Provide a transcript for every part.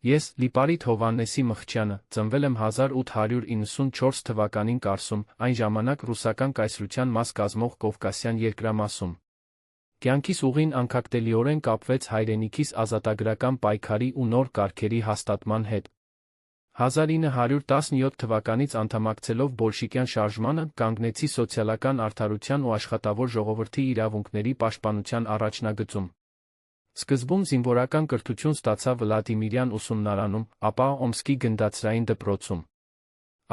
Ես, Լիպարիտ Հովհաննեսի Մխիթյանը, ծնվել եմ 1894 թվականին Կարսում, այն ժամանակ ռուսական կայսրության մաս կազմող Կովկասյան երկրամասում։ Կյանքիս ուղին անքակտելիորեն կապվեց հայրենիքիս ազատագրական պայքարի ու նոր կարգերի հաստատման հետ։ 1917 թվականից անդամակցելով բոլշիկյան շարժմանը, կանգնեցի սոցիալական արդարության ու աշխատավոր ժողովրդի իրավունքների պաշտպանության առաջնագծում։ Սկզբում զինվորական կրթություն ստացա Վլադիմիրյան ուսումնարանում, ապա Օմսկի գնդացրային դպրոցում։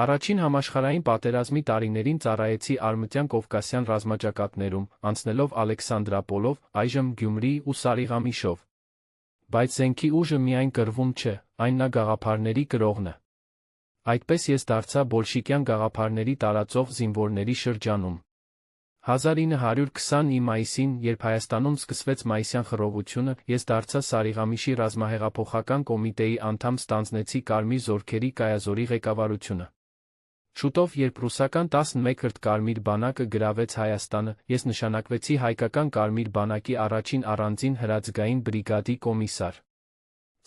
Առաջին համաշխարհային պատերազմի տարիներին ծառայեցի Արմատյան Կովկասյան ռազմաճակատներում, անցնելով Ալեքսանդրապոլով, այժմ Գյումրի ու Սարիղամիշով։ Բայց զենքի ուժը միայն կռվում չէ, այն նա գաղափարների կրողն է։ Այդպես ես դարձա բոլշիկյան գաղափարների տարածող զինվորների շրջանում։ 1920-ի մայիսին, երբ Հայաստանում սկսվեց մայիսյան խռովությունը, ես դարձա Սարիղամիշի ռազմահեղափոխական կոմիտեի անդամ, ստանձնեցի Կարմիր զորքերի կայազորի ղեկավարությունը։ Շուտով, երբ ռուսական 11-րդ Կարմիր բանակը գրավեց Հայաստանը, ես նշանակվեցի հայկական Կարմիր բանակի առաջին առանձին հրաձգային բրիգադի կոմիսար։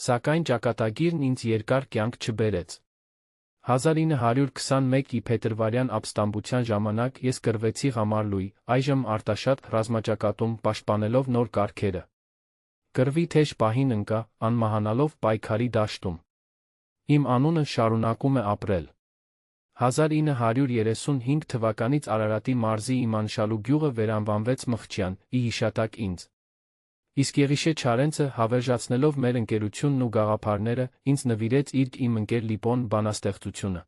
Սակայն ճակատագիրն ինձ երկար կյանք չբերեց։ 1921-ի փետրվարյան ապստամբության ժամանակ ես կռվեցի Ղամարլուի, այժմ Արտաշատ ռազմաճակատում, պաշտպանելով նոր կարգերը։ Կռվի թեժ պահին ընկա, անմահանալով պայքարի դաշտում։ Իմ անունը շարունակում է ապրել։ 1935 թվականից Արարատի մարզի Իմանշալու գյուղը վերանվանվեց Մխիթյան, ի հիշատակ ինձ։ Իսկ Եղիշե Չարենցը, հավերժացնելով մեր ընկերությունն ու գաղափարները, ինձ նվիրեց իր իմ ընկեր Լիպոն բանաստեղծությունը։